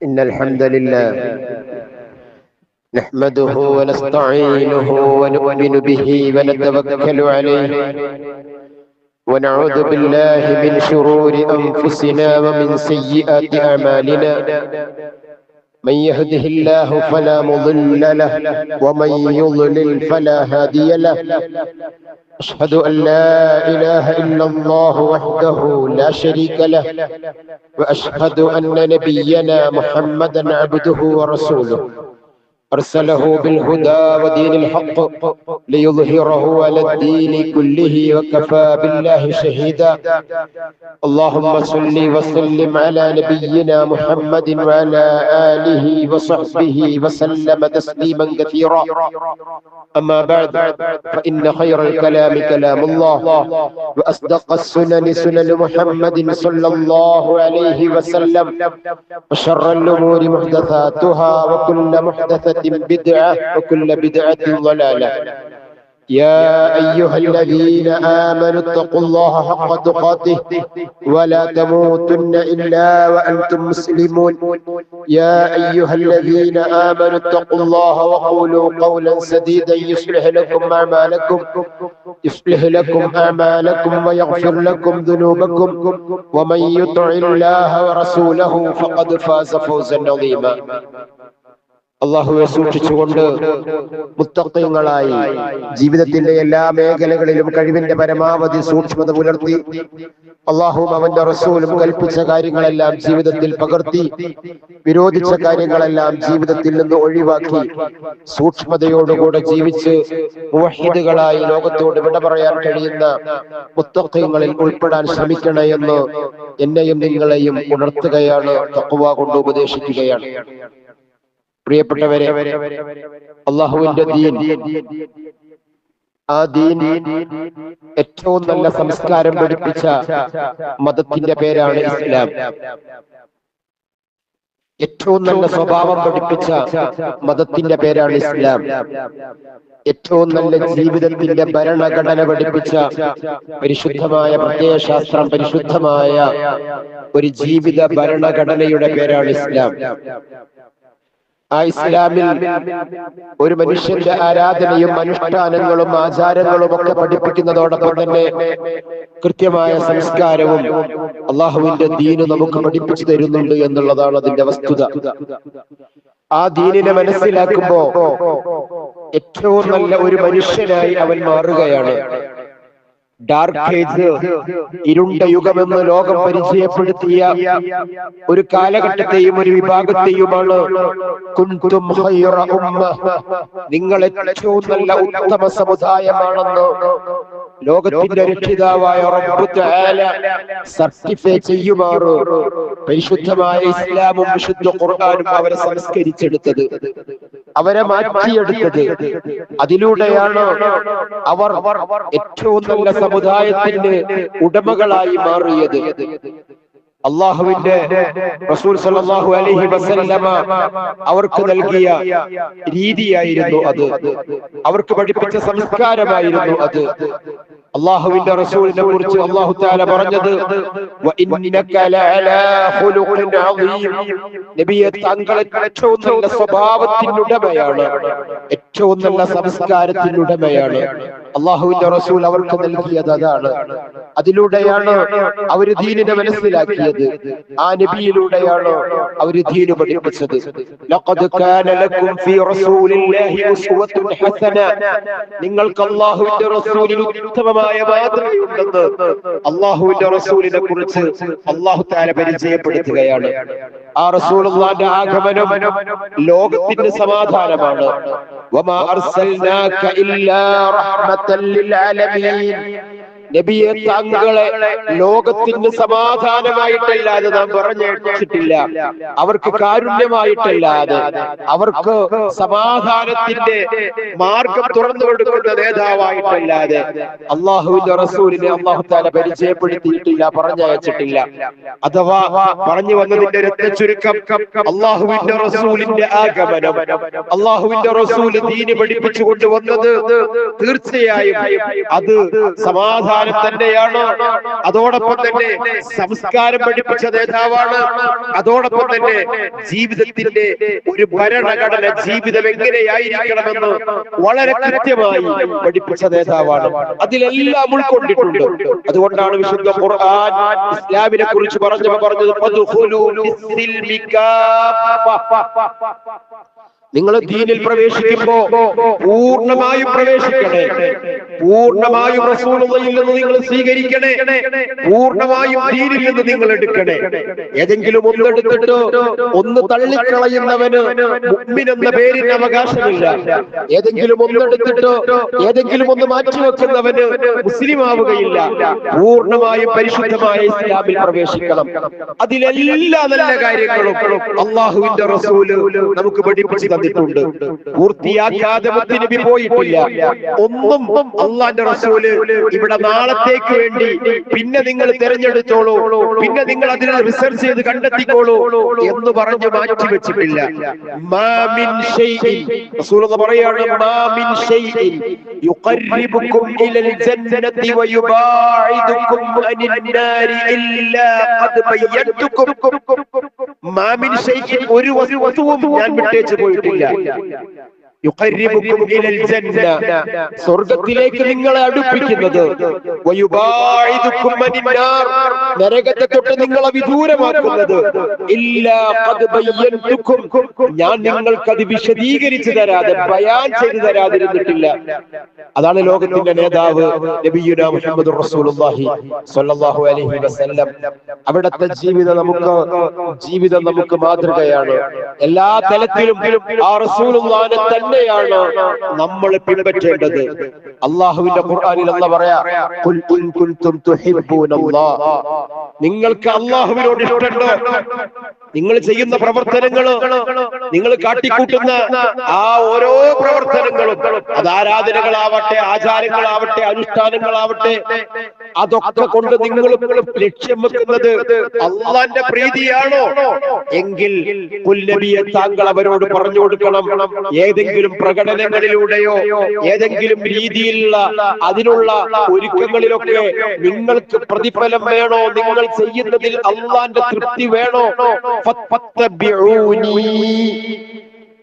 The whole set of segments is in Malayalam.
إن الحمد لله نحمده ونستعينه ونؤمن به ونتوكل عليه ونعوذ بالله من شرور أنفسنا ومن سيئات أعمالنا. من يهده الله فلا مضل له ومن يضلل فلا هادي له. أشهد أن لا إله إلا الله وحده لا شريك له، وأشهد أن نبينا محمدا عبده ورسوله أرسله بالهدى ودين الحق ليظهره على الدين كله وكفى بالله شهيدا. اللهم صل وسلم على نبينا محمد وعلى آله وصحبه وسلم تسليما كثيرا. أما بعد، فإن خير الكلام كلام الله، وأصدق السنن سنن محمد صلى الله عليه وسلم، وشر الأمور محدثاتها وكل محدثة بدعة وكل بدعة ضلالة. يا أيها الذين آمنوا اتقوا الله حق تقاته ولا تموتن إلا وأنتم مسلمون. يا أيها الذين آمنوا اتقوا الله وقولوا قولا سديدا يصلح لكم أعمالكم ويغفر لكم ذنوبكم، ومن يطع الله ورسوله فقد فاز فوزا عظيما. അള്ളാഹുവെ സൂക്ഷിച്ചുകൊണ്ട് മുത്തഖീങ്ങളായി ജീവിതത്തിന്റെ എല്ലാ മേഖലകളിലും കഴിവിന്റെ പരമാവധി സൂക്ഷ്മത പുലർത്തി അള്ളാഹുവും അവന്റെ റസൂലും കൽപ്പിച്ച കാര്യങ്ങളെല്ലാം ജീവിതത്തിൽ പകർത്തി വിരോധിച്ച കാര്യങ്ങളെല്ലാം ജീവിതത്തിൽ നിന്ന് ഒഴിവാക്കി സൂക്ഷ്മതയോടുകൂടെ ജീവിച്ച് മുവഹിദുകളായി ലോകത്തോട് വിട പറയാൻ കഴിയുന്ന മുത്തഖീങ്ങളിൽ ഉൾപ്പെടാൻ ശ്രമിക്കണേ എന്ന് എന്നെയും നിങ്ങളെയും ഉണർത്തുകയാണ്, തഖ്വ കൊണ്ട് ഉപദേശിക്കുകയാണ്. പ്രിയപ്പെട്ടവരെ, അള്ളാഹുവിന്റെ ദീൻ, ആ ദീൻ ഏറ്റവും നല്ല സംസ്കാരം പഠിപ്പിച്ച മതത്തിന്റെ പേരാണ് ഇസ്ലാം. ഏറ്റവും നല്ല സ്വഭാവം പഠിപ്പിച്ച മതത്തിന്റെ പേരാണ് ഇസ്ലാം. ഏറ്റവും നല്ല ജീവിതത്തിന്റെ ഭരണഘടന പഠിപ്പിച്ച പരിശുദ്ധമായ പ്രത്യയശാസ്ത്രം, പരിശുദ്ധമായ ഒരു ജീവിത ഭരണഘടനയുടെ പേരാണ് ഇസ്ലാം. ആ ഇസ്ലാമിൽ ഒരു മനുഷ്യന്റെ ആരാധനയും അനുഷ്ഠാനങ്ങളും ആചാരങ്ങളും ഒക്കെ പഠിപ്പിക്കുന്നതോടൊപ്പം തന്നെ കൃത്യമായ സംസ്കാരവും അള്ളാഹുവിന്റെ ദീന് നമുക്ക് പഠിപ്പിച്ചു തരുന്നുണ്ട് എന്നുള്ളതാണ് അതിന്റെ വസ്തുത. ആ ദീനിനെ മനസ്സിലാക്കുമ്പോ ഏറ്റവും നല്ല ഒരു മനുഷ്യനായി അവൻ മാറുകയാണ്. ഡാർക്ക് ഏജ്, ഇരുണ്ട യുഗമെന്ന് ലോകം പരിചയപ്പെടുത്തിയ ഒരു കാലഘട്ടത്തെയും ഒരു വിഭാഗത്തെയുമാണ് കുൻതും ഖൈറ ഉമ്മ, നിങ്ങൾ ഏറ്റവും നല്ല ഉത്തമ സമുദായമാണെന്ന് ലോകത്തിന്റെ രക്ഷിതാവായ റബ്ബ് തആല സർട്ടിഫൈ ചെയ്യുമാറ് പരിശുദ്ധമായ ഇസ്ലാമും വിശുദ്ധ ഖുർആനും അവരെ സംസ്കരിച്ചെടുത്തത്, അവരെ മാറ്റിയെടുത്തത്. അതിലൂടെയാണ് അവർ ഏറ്റവും നല്ല സമുദായത്തിന്റെ ഉടമകളായി മാറിയത്. അള്ളാഹുവിന്റെ റസൂൽ സല്ലല്ലാഹു അലൈഹി വസല്ലമ അവർക്ക് നൽകിയ രീതിയായിരുന്നു അത്, അവർക്ക് പഠിപ്പിച്ച സംസ്കാരമായിരുന്നു അത്. അള്ളാഹുവിന്റെ റസൂലിനെ കുറിച്ച് അല്ലാഹു തആല പറഞ്ഞത് വഇന്നക ലഅലാ ഖുലുഖിൻ അദീം, നബിയെ താങ്കൾ ഏറ്റവും നല്ല സ്വഭാവത്തിനുടമയാണ്, ഏറ്റവും നല്ല സംസ്കാരത്തിനുടമയാണ്. അള്ളാഹുവിന്റെ റസൂൽ അവർക്ക് നൽകിയത് അതാണ്. അതിലൂടെയാണ് അവര് ദീനിനെ മനസ്സിലാക്കിയത്. ആ നബിയിലൂടെയാണ് അവര് ദീന് പഠിപ്പിച്ചത്. ലഖദ് കാന ലക്കും ഫീ റസൂലില്ലാഹി ഉസ്വത്തുൻ ഹസന, നിങ്ങൾക്ക് അല്ലാഹുവിന്റെ റസൂലിൽ ഉത്തമമായ മാതൃകയുണ്ടെന്ന് അല്ലാഹുവിന്റെ റസൂലിനെ കുറിച്ച് അല്ലാഹു തആല പരിചയപ്പെടുത്തുകയാണ്. ആ റസൂലുള്ളാഹിന്റെ ആഗമനം ലോകത്തിന്റെ സമാധാനമാണ്. വമാ അർസൽനാക ഇല്ലാ റഹ്മത്തൻ ലിൽ ആലമീൻ, നബിയെ താങ്കളെ ലോകത്തിന് സമാധാനമായിട്ടല്ലാതെ നാം പറഞ്ഞിട്ടില്ല, അവർക്ക് കാരുണ്യമായിട്ടല്ലാതെ, അവർക്ക് സമാധാനത്തിന്റെ മാർഗം തുറന്നു കൊടുക്കുന്ന നേതാവായിട്ടല്ലാതെ അള്ളാഹുവിന്റെ റസൂലിനെ അല്ലാഹു തആല പരിചയപ്പെടുത്തിയിട്ടില്ല, പറഞ്ഞയച്ചിട്ടില്ല. അഥവാ പറഞ്ഞു വന്നതിന്റെ രത്നചുരുക്കം, അള്ളാഹുവിന്റെ റസൂലിന്റെ ആഗമനം, അള്ളാഹുവിന്റെ റസൂൽ ദീന് പഠിപ്പിച്ചു കൊണ്ടുവന്നത് തീർച്ചയായും അത് സമാധാന സമാധാനം തന്നെയാണ്. അതോടൊപ്പം തന്നെ സംസ്കാരം പഠിപ്പിച്ച നേതാവാണ്. അതോടൊപ്പം തന്നെ ജീവിതത്തിന്റെ ഒരു ഭരണഘടന, ജീവിതം എങ്ങനെയായിരിക്കണമെന്ന് വളരെ കൃത്യമായി പഠിപ്പിച്ച നേതാവാണ്. അതിലെല്ലാം ഉൾക്കൊണ്ടിട്ടുണ്ട്. അതുകൊണ്ടാണ് വിശുദ്ധ ഖുർആൻ ഇസ്ലാമിനെ കുറിച്ച് പറഞ്ഞത് നിങ്ങൾ ദീനിൽ പ്രവേശിക്കുമ്പോ പൂർണ്ണമായും പ്രവേശിക്കണേ, പൂർണ്ണമായും റസൂലുള്ളാഹിയിൽ നിന്ന് നിങ്ങൾ സ്വീകരിക്കണേ, പൂർണ്ണമായും ദീനിൽ നിന്ന് നിങ്ങൾ എടുക്കണേ. ഏതെങ്കിലും ഒന്നെടുത്തിട്ട് ഒന്ന് തള്ളിക്കളയുന്നവന് മുഅ്മിൻ എന്ന പേരിന് അവകാശമില്ല. ഏതെങ്കിലും ഒന്നെടുത്തിട്ട് ഏതെങ്കിലും ഒന്ന് മാറ്റിവെക്കുന്നവന് മുസ്ലിം ആവുകയില്ല. പൂർണ്ണമായും പരിശുദ്ധമായ ഇസ്ലാമിൽ പ്രവേശിക്കണം. അതിലെല്ലാ നല്ല കാര്യങ്ങളും അള്ളാഹുവിന്റെ റസൂല് നമുക്ക് പഠിപ്പിച്ചു തന്നിട്ടുണ്ട്. പൂർത്തിയാക്കാതെ മുത്തുനബി പോയിട്ടില്ല. ഒന്നും അള്ളാന്റെ റസൂല് ഇവിടെ നാളത്തേക്ക് വേണ്ടി പിന്നെ നിങ്ങൾ തിരഞ്ഞെടുത്തോളൂ, പിന്നെ നിങ്ങൾ അതിനെ റിസർച്ച് ചെയ്ത് കണ്ടെത്തിക്കോളൂ എന്ന് പറഞ്ഞ് മാറ്റിവെച്ചിട്ടില്ല. പറയാണ് ഒരു വസ്തുവും ഞാൻ വിട്ടേച്ചു പോയിട്ടില്ല. സ്വർഗത്തിലേക്ക് നിങ്ങളെ അടുപ്പിക്കുന്നത്, നരകത്തെ തൊട്ട് നിങ്ങളെ വിദൂരമാക്കുന്നത്, ഞാൻ നിങ്ങൾക്കത് വിശദീകരിച്ചു തരാതെ, ബയാൻ ചെയ്തു തരാതിരുന്നിട്ടില്ല. അതാണ് ലോകത്തിന്റെ നേതാവ് നബിയുനാ മുഹമ്മദ് റസൂലുള്ളാഹി സ്വല്ലല്ലാഹു അലൈഹി വസല്ലം. അവിടുത്തെ ജീവിതം നമുക്ക് മാതൃകയാണ്. എല്ലാ തലത്തിലും ആ റസൂലുള്ളാഹിനെ തന്നെയാണ് നമ്മൾ പിൻപറ്റേണ്ടത്. അല്ലാഹുവിന്റെ ഖുർആനിൽ അല്ലാഹു പറയാ, ഖുൽ ഇൻ കുൻതും തുഹിബ്ബൂനല്ലാഹ്, നിങ്ങൾക്ക് അല്ലാഹുവിനോട് ഇഷ്ടമുണ്ടോ? നിങ്ങൾ ചെയ്യുന്ന പ്രവർത്തനങ്ങള്, നിങ്ങൾ കാട്ടിക്കൂട്ടുന്ന ആ ഓരോ പ്രവർത്തനങ്ങളും, അത് ആരാധനകളാവട്ടെ, ആചാരങ്ങളാവട്ടെ, അനുഷ്ഠാനങ്ങളാവട്ടെ, അതൊക്കെ കൊണ്ട് നിങ്ങൾ ലക്ഷ്യം വെക്കുന്നത് അള്ളാന്റെ പ്രീതിയാണോ എങ്കിൽ നബിയെ താങ്കൾ അവരോട് പറഞ്ഞു കൊടുക്കണം, ഏതെങ്കിലും പ്രകടനങ്ങളിലൂടെയോ ഏതെങ്കിലും രീതിയിലുള്ള അതിനുള്ള ഒരുക്കങ്ങളിലൊക്കെ നിങ്ങൾക്ക് പ്രതിഫലം വേണോ, നിങ്ങൾ ചെയ്യുന്നതിൽ അള്ളാന്റെ തൃപ്തി വേണോ,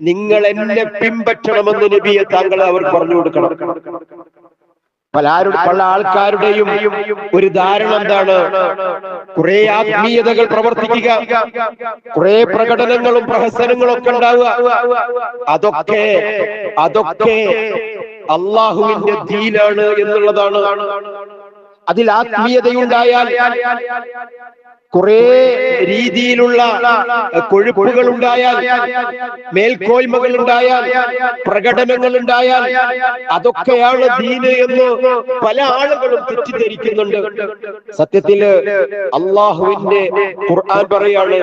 നിങ്ങൾ എന്നെ പിൻപറ്റണമെന്ന് നബിയെ താങ്കൾ അവർ പറഞ്ഞു കൊടുക്കണം. പല ആൾക്കാരുടെയും ഒരു ധാരണ എന്താണ്? കുറെ ആത്മീയതകൾ പ്രവർത്തിക്കുക, കുറെ പ്രകടനങ്ങളും പ്രഹസനങ്ങളും ഒക്കെ ഉണ്ടാവുക, അതൊക്കെ അള്ളാഹുവിന്റെ ദീനാണ് എന്നുള്ളതാണ്. അതിൽ ആത്മീയതയുണ്ടായാൽ കുറെ രീതിയിലുള്ള കൊഴുപ്പുകൾ ഉണ്ടായാൽ, മേൽക്കോയ്മകൾ ഉണ്ടായാൽ, പ്രകടനങ്ങൾ ഉണ്ടായാൽ അതൊക്കെയാണ് ദീന് എന്ന് പല ആളുകളും തെറ്റിദ്ധരിക്കുന്നുണ്ട്. സത്യത്തില് അള്ളാഹുവിന്റെ ഖുർആൻ പറയാണ്,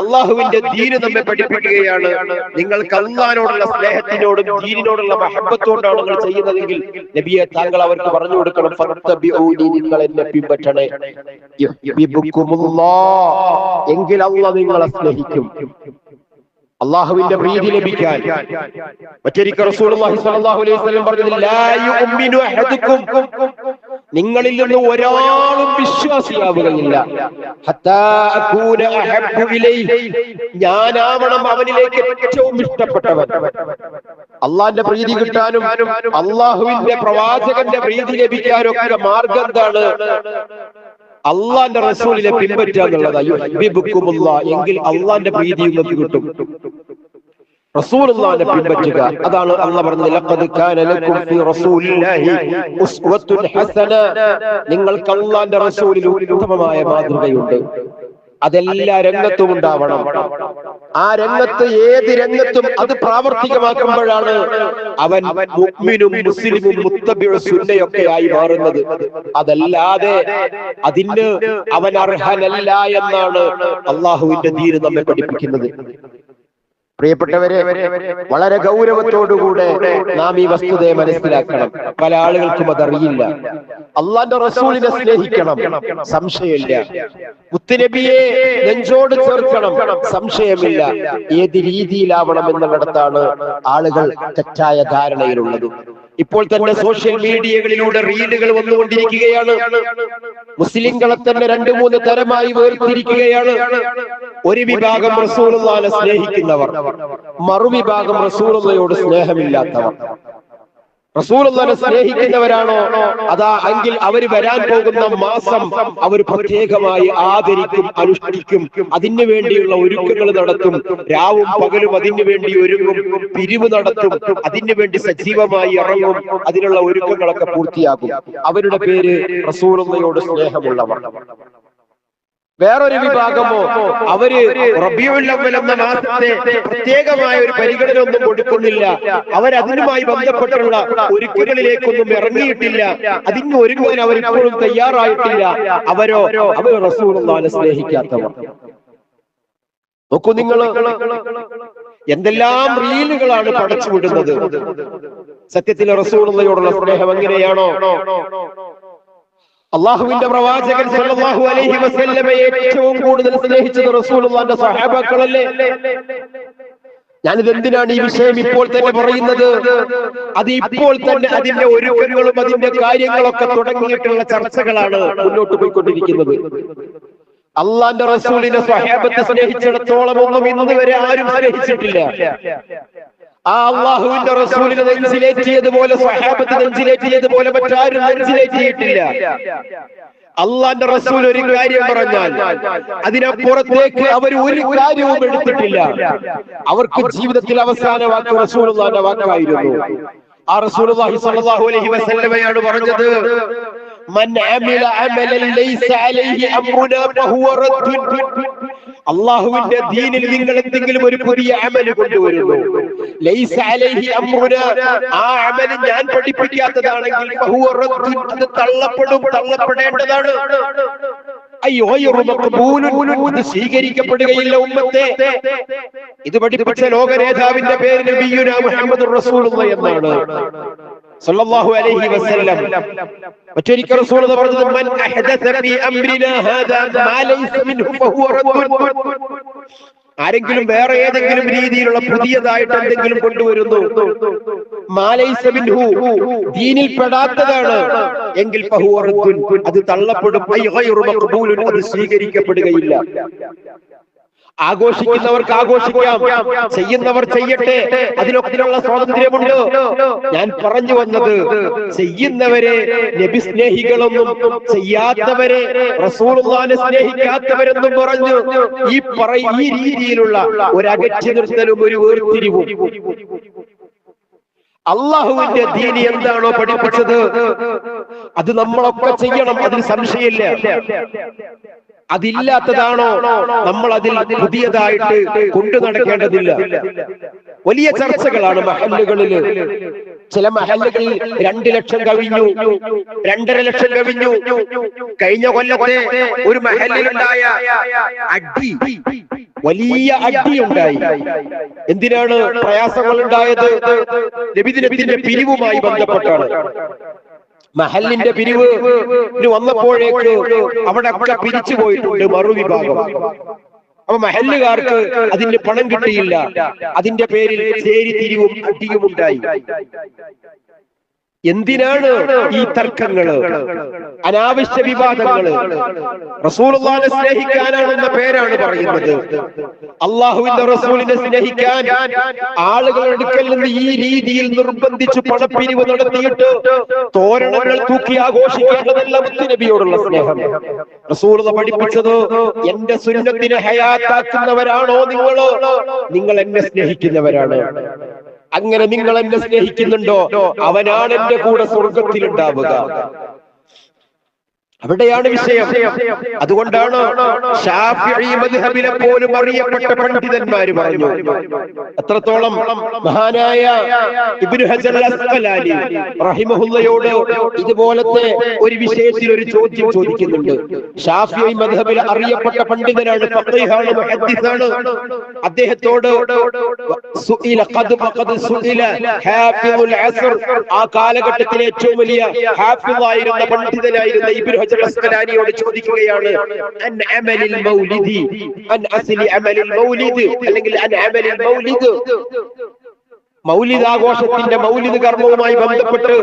അള്ളാഹുവിന്റെ ദീന് നമ്മെ പഠിപ്പിക്കുകയാണ്, നിങ്ങൾക്ക് അള്ളാഹിനോടുള്ള സ്നേഹത്തിനോടും ദീനിനോടുള്ള മഹബ്ബത്തോടാണ് നിങ്ങൾ ചെയ്യുന്നതെങ്കിൽ നബിയെ താങ്കൾ അവർക്ക് പറഞ്ഞു കൊടുക്കണം, ഫത്തബിഊനി, നിങ്ങൾ എന്നെ പിൻപറ്റണേ, യുഹിബ്ബുകുമുല്ലാഹ്, എങ്കിൽ അല്ലാഹു നിങ്ങളെ സ്നേഹിക്കും. അള്ളാഹുവിന്റെ പ്രീതി ലഭിക്കാൻ മറ്റൊരിക്കൽ റസൂലുള്ളാഹി സ്വല്ലല്ലാഹു അലൈഹി വസല്ലം പറഞ്ഞത്, ലാ യുഅ്മിനു അഹദുക്കും, നിങ്ങളിൽ നിന്ന് ഒരാളും വിശ്വാസിയാവുകയില്ല, ഹത്താ അകൂന അഹബ്ബു ഇലൈഹി, ഞാനാവണം അവനിലേക്ക് ഏറ്റവും ഇഷ്ടപ്പെട്ടവൻ. അള്ളാന്റെ പ്രീതി കിട്ടാനും അള്ളാഹുവിന്റെ പ്രവാചകന്റെ പ്രീതി ലഭിക്കാനും ഒക്കെ മാർഗം എന്താണ്? അള്ളാന്റെ റസൂലിനെ പിൻപറ്റുക എന്നുള്ളതാണ്. എങ്കിൽ അള്ളാന്റെ പ്രീതി നിങ്ങൾക്ക് കിട്ടും. റസൂലുള്ളാഹിനെ പിൻപറ്റുക, അതാണ് അല്ലാഹു പറഞ്ഞത്, ലഖദ് കാന ലക്കും ഫീ റസൂലില്ലാഹി ഉസ്വത്തുൻ ഹസന, നിങ്ങൾക്ക് അള്ളാന്റെ റസൂലിൽ ഉത്തമമായ മാതൃകയുണ്ട്. അതെല്ലാ രംഗത്തും ഉണ്ടാവണം. ആ രംഗത്ത്, ഏത് രംഗത്തും അത് പ്രാവർത്തികമാക്കുമ്പോഴാണ് അവൻ മുഅ്മിനും മുസ്ലിമും മുത്തബിഉ സുന്നയൊക്കെ ആയി മാറുന്നത്. അതല്ലാതെ അതിന് അവൻ അർഹനല്ല എന്നാണ് അള്ളാഹുവിന്റെ ദീൻ നമ്മെ പഠിപ്പിക്കുന്നത്. പ്രിയപ്പെട്ടവരെ, വളരെ ഗൗരവത്തോടുകൂടെ നാം ഈ വസ്തുതയെ മനസ്സിലാക്കണം. പല ആളുകൾക്കും അതറിയില്ല. അള്ളാന്റെ റസൂലിനെ സ്നേഹിക്കണം, സംശയമില്ല. മുത്തുനബിയെ നെഞ്ചോട് ചേർക്കണം, സംശയമില്ല. ഏത് രീതിയിലാവണം എന്നുള്ളിടത്താണ് ആളുകൾ തെറ്റായ ധാരണയിലുള്ളത്. ഇപ്പോൾ തന്നെ സോഷ്യൽ മീഡിയകളിലൂടെ റീലുകൾ വന്നുകൊണ്ടിരിക്കുകയാണ്. മുസ്ലിങ്ങളെ തന്നെ 2-3 തരമായി വേർതിരിക്കുകയാണ്. ഒരു വിഭാഗം റസൂലുള്ളാഹിനെ സ്നേഹിക്കുന്നവർ, മറുവിഭാഗം റസൂലുള്ളാഹിയോട് സ്നേഹമില്ലാത്തവർ. റസൂലുള്ളാഹിനെ സ്നേഹിക്കുന്നവരാണോ അതാ എങ്കിൽ അവർ വരാൻ പോകുന്ന മാസം അവർ പ്രത്യേകമായി ആദരിക്കും, അനുഷ്ഠിക്കും, അതിനു വേണ്ടിയുള്ള ഒരുക്കങ്ങൾ നടത്തും, രാവും പകലും അതിനു വേണ്ടി ഒരുങ്ങും, പിരിവ് നടത്തും, അതിനു വേണ്ടി സജീവമായി ഇറങ്ങും, അതിനുള്ള ഒരുക്കങ്ങളൊക്കെ പൂർത്തിയാക്കും. അവരുടെ പേര് റസൂലുള്ളാഹിയോട് സ്നേഹമുള്ളവർ. വേറൊരു വിഭാഗമോ അവര് റബീഉൽ അവ്വൽ എന്ന മാസത്തെ പ്രത്യേകമായ ഒരു പരിഗണന ഒന്നും കൊടുക്കുന്നില്ല, അവരതിനുമായി ബന്ധപ്പെട്ടുള്ള ഒരുക്കങ്ങളിലേക്കൊന്നും ഇറങ്ങിയിട്ടില്ല, അതിന് ഒരുങ്ങാൻ അവരിപ്പോഴും തയ്യാറായിട്ടില്ല. അവർ റസൂലുള്ളാഹിനെ സ്നേഹിക്കാത്തവർ. നോക്കൂ നിങ്ങൾ, എന്തെല്ലാം റീലുകളാണ് പടച്ചുവിടുന്നത്. സത്യത്തിൽ റസൂലുള്ളാഹിയോടുള്ള സ്നേഹം എങ്ങനെയാണോ? അള്ളാഹുവിന്റെ പ്രവാചകൻ സല്ലല്ലാഹു അലൈഹി വസല്ലമയെ ഏറ്റവും കൂടുതൽ സ്നേഹിച്ചത് റസൂലുള്ളാഹിന്റെ സ്വഹാബാക്കളല്ലേ? ഞാനിത് എന്തിനാണ് ഈ വിഷയം ഇപ്പോൾ തന്നെ പറയുന്നത്? അത് ഇപ്പോൾ തന്നെ അതിന്റെ ഒരുക്കങ്ങളും അതിന്റെ കാര്യങ്ങളൊക്കെ തുടങ്ങിയിട്ടുള്ള ചർച്ചകളാണ് മുന്നോട്ട് പോയിക്കൊണ്ടിരിക്കുന്നത്. അള്ളാന്റെ റസൂലിനെ സ്വഹാബത്തെ സ്നേഹിച്ചിടത്തോളം ഒന്നും ഇന്ന് വരെ ആരും സ്നേഹിച്ചിട്ടില്ല. ആ അള്ളാഹുവിന്റെ റസൂലിനെ നെഞ്ചിലേറ്റിയതുപോലെ, സ്വഹാബത്ത് നെഞ്ചിലേറ്റിയതുപോലെ മറ്റാരും നെഞ്ചിലേറ്റിയിട്ടില്ല. അള്ളാന്റെ റസൂൽ ഒരു കാര്യം പറഞ്ഞാൽ അതിനപ്പുറത്തേക്ക് അവർ ഒരു കാര്യവും എടുത്തിട്ടില്ല. അവർക്ക് ജീവിതത്തിൽ അവസാന വാക്ക് റസൂലുള്ളാഹിന്റെ വാക്കായിരുന്നു. ആ റസൂലുള്ളാഹി സ്വല്ലല്ലാഹു അലൈഹി വസല്ലമയാണ് പറഞ്ഞത്, മൻ അമില അമലൻ ലൈസ അലൈഹി അംറുനാ ഫഹുവ റദ്ദുൻ. അല്ലാഹുവിന്റെ ദീനിൽ നിങ്ങൾ എന്തെങ്കിലും ഒരു പുതിയ അമൽ കൊണ്ടുവരുന്നു, ലൈസ അലൈഹി അംറുനാ, ആ അമൽ ഞാൻ പഠിപ്പിക്കാത്തതാണെങ്കിൽ ഫഹുവ റദ്ദുൻ, അത് തള്ളപ്പെടും, തള്ളപ്പെടേണ്ടതാണ്. ഇത് സ്വീകരിക്കപ്പെടുകയില്ല ഉമ്മത്തെ. ഇത് പഠിപ്പിച്ച ലോക നേതാവിന്റെ പേര് നബിയുനാ മുഹമ്മദുർ റസൂലുള്ളാഹി എന്നാണ് സല്ലല്ലാഹു അലൈഹി വസല്ലം. മറ്റൊരിക്കൽ റസൂൽ പറഞ്ഞത്, മൻ അഹദസ ഫീ അംരിനാ ഹാദാ മാ ലൈസ മിൻഹു ഫഹുവ റദ്ദുൻ. ആരെങ്കിലും വേറെ ഏതെങ്കിലും രീതിയിലുള്ള പുതിയതായിട്ട് എന്തെങ്കിലും കൊണ്ടുവരുന്നു, മാ ലൈസ മിൻഹു, ദീനിൽ പെടാത്തതാണ് എങ്കിൽ ഫഹുവ റദ്ദുൻ, അത് തള്ളപ്പെടും, ഐ ഗൈറു മഖ്ബൂലുൻ, അത് സ്വീകരിക്കപ്പെടുകയില്ല. ആഘോഷിക്കുന്നവർക്ക് ആഘോഷിക്കാം, ചെയ്യുന്നവർ ചെയ്യട്ടെ, അതിനൊക്കെയുള്ള സ്വാതന്ത്ര്യമുണ്ട്. ഞാൻ പറഞ്ഞു വന്നത്, ചെയ്യുന്നവരെ നബി സ്നേഹികളൊന്നും ചെയ്യാത്തവരെ റസൂലുള്ളാഹിനെ സ്നേഹിക്കാത്തവരെന്നും പറഞ്ഞു ഈ രീതിയിലുള്ള ഒരു അകറ്റി നിർത്തലും ഒരു വേർതിരിവും. അള്ളാഹുവിന്റെ ദീനി എന്താണോ പഠിപ്പിച്ചത് അത് നമ്മളൊക്കെ ചെയ്യണം, അതിൽ സംശയമില്ല. അതില്ലാത്തതാണോ നമ്മൾ അതിൽ പുതിയതായിട്ട് കൊണ്ടു നടക്കേണ്ടതില്ല. വലിയ ചർച്ചകളാണ് മഹല്ലുകളിൽ. ചില മഹല്ലുകളിൽ 2 ലക്ഷം കവിഞ്ഞു, 2.5 ലക്ഷം കവിഞ്ഞു. കഴിഞ്ഞ കൊല്ലത്തെ ഒരു മഹല്ലിലുണ്ടായ അടി, വലിയ അടിയുണ്ടായി. എന്തിനാണ് പ്രയാസങ്ങൾ ഉണ്ടായത്? നബിദിനത്തിന്റെ പിരിവുമായി ബന്ധപ്പെട്ടാണ്. മഹല്ലിന്റെ പിരിവ് വന്നപ്പോഴേക്ക് അവിടെ ഒക്കെ പിരിച്ചു പോയിട്ടുണ്ട് മറുവിഭാഗം. അപ്പൊ മഹല്ലുകാർക്ക് അതിന്റെ പണം കിട്ടിയില്ല. അതിന്റെ പേരിൽ ചേരിതിരിവും അടിയും ഉണ്ടായി. എന്തിനാണ് ഈ തർക്കങ്ങള്, അനാവശ്യ വിവാദങ്ങള്? റസൂലുള്ളാഹിനെ സ്നേഹിക്കാനാണെന്ന പേരാണ് പറയുന്നത്. അള്ളാഹുവിന്റെ റസൂലിനെ സ്നേഹിക്കാൻ ആളുകളുടെ അടുക്കൽ നിന്ന് ഈ രീതിയിൽ നിർബന്ധിച്ച് പണപ്പിരിവ് നടത്തിയിട്ട് തോരണങ്ങൾ തൂക്കി ആഘോഷിക്കേണ്ടതല്ല മുത്തുനബിയോടുള്ള സ്നേഹം. റസൂലുള്ളാഹി പഠിപ്പിച്ചത്, എന്റെ സുന്നത്തിനെ ഹയാത്താക്കുന്നവരാണോ നിങ്ങൾ എന്നെ സ്നേഹിക്കുന്നവരാണ്. അങ്ങനെ നിങ്ങൾ എന്നെ സ്നേഹിക്കുന്നുണ്ടോ, അവനാണ് എന്റെ കൂടെ സ്വർഗത്തിലുണ്ടാവുക. അവിടെയാണ് വിഷയം. അതുകൊണ്ടാണ് ശാഫിഈ മദ്ഹബിലെ പോലും അറിയപ്പെട്ട പണ്ഡിതന്മാര് പറഞ്ഞു, എത്രത്തോളം മഹാനായ ഇബ്നു ഹജർ അൽ-അസ്ഖലാനി റഹിമഹുള്ളയോട് ഇതുപോലത്തെ ഒരു വിഷയത്തിൽ ഒരു ചോദ്യം ചോദിക്കുന്നുണ്ട്. ശാഫിഈ മദ്ഹബിലെ അറിയപ്പെട്ട പണ്ഡിതനാണ്, ഫഖീഹാണ്, മുഹദ്ദിസാണ്. അദ്ദേഹത്തോട് ആ കാലഘട്ടത്തിലെ ഏറ്റവും വലിയ ഹാഫിളായിരുന്ന പണ്ഡിതനായിരുന്ന ഇബ്നു അസ്ഖലാനിയോട് ചോദിക്കുകയാണ്, അൻ അമലിൽ മൗലിദി, അൻ അസ്ലി അമലിൽ മൗലിദ്, അല്ലെങ്കിൽ അൻ അമലിൽ മൗലിദ്, മൗലിദാഘോഷത്തിന്റെ മൗലിദ് കർമ്മവുമായി ബന്ധപ്പെട്ട്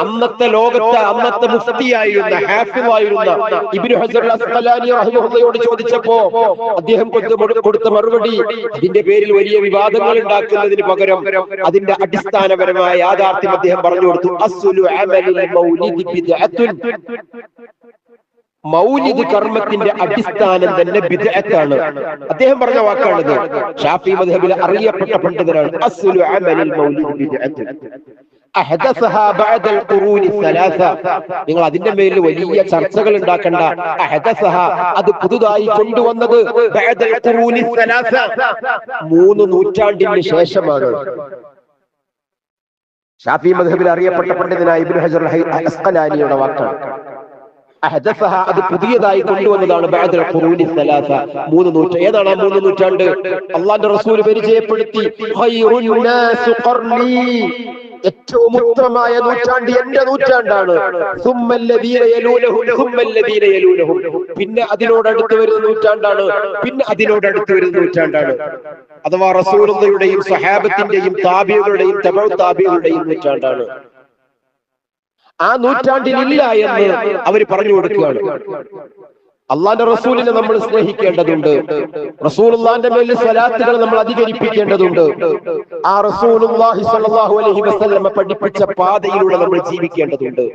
അന്നത്തെ ലോകത്തെ അന്നത്തെ മുഫ്തിയായിരുന്ന ഹാഫിളായിരുന്ന ഇബ്നു ഹജർ അസ്ഖലാനി റഹിമഹുള്ളയോട് ചോദിച്ചപ്പോ അദ്ദേഹം കൊടുത്ത മറുപടി അതിന്റെ പേരിൽ വലിയ വിവാദങ്ങൾ ഉണ്ടാക്കുന്നതിന് പകരം അതിന്റെ അടിസ്ഥാനപരമായ യാഥാർത്ഥ്യം അദ്ദേഹം പറഞ്ഞു കൊടുത്തു. അസ്ലു അമലിൽ മൗലിദി ബിദ്അത്തുൻ, മൗലിദ് കർമ്മത്തിന്റെ അടിസ്ഥാനം തന്നെ ബിദ്അത്താണ്. അദ്ദേഹം പറഞ്ഞ വാക്കാണിത്. ഷാഫി മദ്ഹബിലെ അറിയപ്പെട്ട പണ്ഡിതനാണ്. അസ്ലു അമലിൽ മൗലിദ് ബിദ്അത്തുൻ അഹദസഹാ ബഅദൽ ഖുറൂനി സലാസ. നിങ്ങൾ അതിന്റെ മേലിൽ വലിയ ചർച്ചകൾ ഉണ്ടാക്കണ്ട. അഹദസഹ, അത് പുതുതായി കൊണ്ടുവന്നത് ബഅദൽ ഖുറൂനി സലാസ, 3 നൂറ്റാണ്ടിന് ശേഷമാണ്. ഷാഫി മദ്ഹബിൽ അറിയപ്പെട്ട പണ്ഡിതനായ ഇബ്നു ഹജർ അസ്ഖലാനിയുടെ വാക്കാണ്. അഹദസഹ, അത് പുതിയതായി കൊണ്ടുവന്നതാണ്. ബഅദൽ ഖുറൂനി സലാസ, 3 നൂറ്റാണ്ട്. ഏതാണ് ആ 3 നൂറ്റാണ്ട്? അല്ലാഹുവിന്റെ റസൂൽ പരിചയപ്പെടുത്തി, ഖൈറുൻ നാസു ഖർനി, ഏറ്റവും ഉത്തമമായ നൂറ്റാണ്ട് എന്റെ നൂറ്റാണ്ടാണ്. സുമ്മല്ലദീന യലൂനഹും സുമ്മല്ലദീന യലൂനഹും, പിന്നെ അതിനോടടുത്ത് വരുന്ന നൂറ്റാണ്ടാണ്, പിന്നെ അതിനോടടുത്ത് വരുന്ന നൂറ്റാണ്ടാണ്. അഥവാ റസൂലുള്ളാഹിയുടെയും സഹാബത്തിന്റെയും താബിഈകളുടെയും തബഉ താബിഈകളുടെയും നൂറ്റാണ്ടാണ്. ആ നൂറ്റാണ്ടിലില്ല എന്ന് അവർ പറഞ്ഞു കൊടുക്കുകയാണ്. അള്ളാന്റെ റസൂലിനെ നമ്മൾ സ്നേഹിക്കേണ്ടതുണ്ട്. റസൂലുള്ളാന്റെ മേൽ സ്വലാത്തുകൾ നമ്മൾ അധികരിപ്പിക്കേണ്ടതുണ്ട്. ആ റസൂലുള്ളാഹി സ്വല്ലല്ലാഹു അലൈഹി വസല്ലം പഠിപ്പിച്ച പാതയിലൂടെ നമ്മൾ ജീവിക്കേണ്ടതുണ്ട്.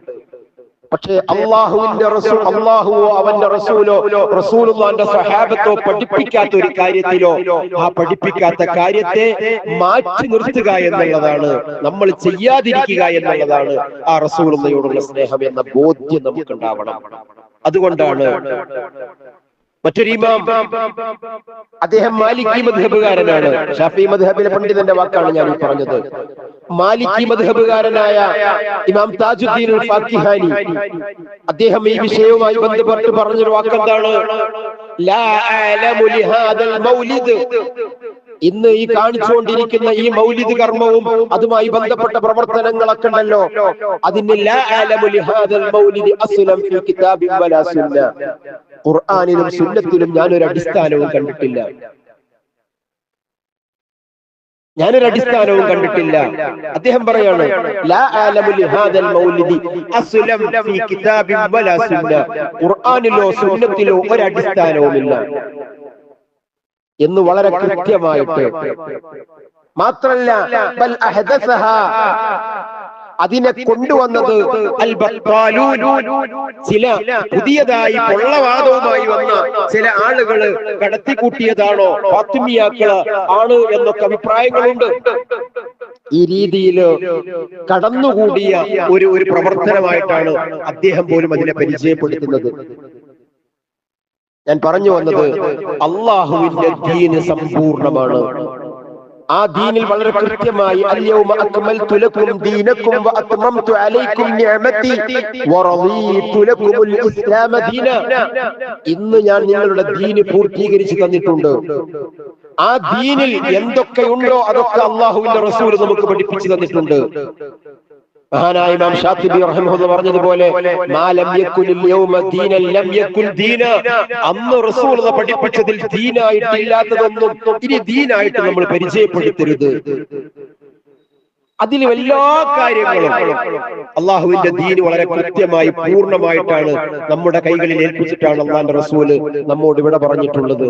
പക്ഷേ അള്ളാഹുവിന്റെ റസൂൽ, അള്ളാഹുവോ അവന്റെ റസൂലോ റസൂലുള്ളാന്റെ സ്വഹാബത്തോ പഠിപ്പിക്കാത്ത ഒരു കാര്യത്തിലോ ആ പഠിപ്പിക്കാത്ത കാര്യത്തെ മാറ്റി നിർത്തുക എന്നുള്ളതാണ്, നമ്മൾ ചെയ്യാതിരിക്കുക എന്നുള്ളതാണ് ആ റസൂലുള്ളാഹിയോടുള്ള സ്നേഹം എന്ന ബോധ്യം നമുക്കുണ്ടാവണം. അതുകൊണ്ടാണ് മറ്റൊരു ഇമാം, അദ്ദേഹം മാലിക്കി മദ്ഹബുകാരനാണ്. ഷാഫി മദ്ഹബിലെ പണ്ഡിതന്റെ വാക്കാണ് ഞാൻ ഈ പറഞ്ഞത്. മാലിക്കി മദ്ഹബുകാരനായ ഇമാം താജുദ്ദീൻ അൽ ഫാക്കിഹാനി, അദ്ദേഹം ഈ വിഷയവുമായി ബന്ധപ്പെട്ട് പറഞ്ഞൊരു വാക്കെന്താണ്? ലാ അഅലമു ലിഹാദൽ മൗലിദ്, ഇന്ന് ഈ കാണിച്ചുകൊണ്ടിരിക്കുന്ന ഈ മൗലിദ് കർമ്മവും അതുമായി ബന്ധപ്പെട്ട പ്രവർത്തനങ്ങളൊക്കെ ഉണ്ടല്ലോ, അതിന് ലാ അഅലമു ലിഹാദൽ മൗലിദ് അസ്ലം ഫീ കിതാബിൻ വലാ സുന്ന, ഖുർആനിലും സുന്നത്തിലും ഞാനൊരു അടിസ്ഥാനവും കണ്ടിട്ടില്ല. അദ്ദേഹം പറയാണ്, ലാ അഅലമു ലിഹാദൽ മൗലിദി അസ്ലം ഫീ കിതാബിൻ വലാ സുന്ന, ഖുർആനിലോ സുന്നത്തിലോ ഒരു അടിസ്ഥാനവുമില്ല എന്ന് വളരെ കൃത്യമായിട്ട്. മാത്രല്ല ബൽ അഹദസഹ, അതിനെ കൊണ്ടുവന്നത് അൽ ബത്താലൂൻ, ചില പുതിയതായി പൊള്ളവാദവുമായി വന്ന ചില ആളുകള് കടത്തിക്കൂട്ടിയതാണോ, ഫാത്തിമിയാക്കള് ആണ് എന്നൊക്കെ അഭിപ്രായങ്ങളുണ്ട്. ഈ രീതിയിൽ കടന്നുകൂടിയ ഒരു പ്രവർത്തനമായിട്ടാണ് അദ്ദേഹം പോലും അതിനെ പരിചയപ്പെടുത്തുന്നത്. ഞാൻ പറഞ്ഞു വന്നത്, അള്ളാഹുവിന്റെ ദീന് സമ്പൂർണമാണ്. ആ ദീനിൽ വളരെ കൃത്യമായി അൽയൗമ അക്മൽതു ലക്കും ദീനക്കും വഅത്മംതു അലൈക്കും നിഅമതി വറദീതു ലക്കുമുൽ ഇസ്ലാമ ദീന, ഇന്ന് ഞാൻ നിങ്ങളുടെ ദീന് പൂർത്തീകരിച്ചു തന്നിട്ടുണ്ട്. ആ ദീനിൽ എന്തൊക്കെയുണ്ടോ അതൊക്കെ അള്ളാഹുവിന്റെ റസൂൽ നമുക്ക് പഠിപ്പിച്ചു തന്നിട്ടുണ്ട്. മഹാനായ ഇമാം ഷാത്തിബി റഹിമഹുല്ലാഹ് പറഞ്ഞതുപോലെ, മാ ലം യകുനിൽ യൗമ ദീനൻ ലം യകുൻ ദീന, അന്ന് റസൂൽ പഠിപ്പിച്ചതിൽ ദീനായിട്ടില്ലാത്തതൊന്നും ഇനി ദീനായിട്ട് നമ്മൾ പരിചയപ്പെടുത്തരുത്. അതിൽ എല്ലാ കാര്യങ്ങളും അള്ളാഹുവിന്റെ ദീന് വളരെ കൃത്യമായി പൂർണ്ണമായിട്ടാണ് നമ്മുടെ കൈകളിൽ ഏൽപ്പിച്ചിട്ടാണ് അള്ളാഹുവിന്റെ റസൂല് നമ്മോട് ഇവിടെ പറഞ്ഞിട്ടുള്ളത്.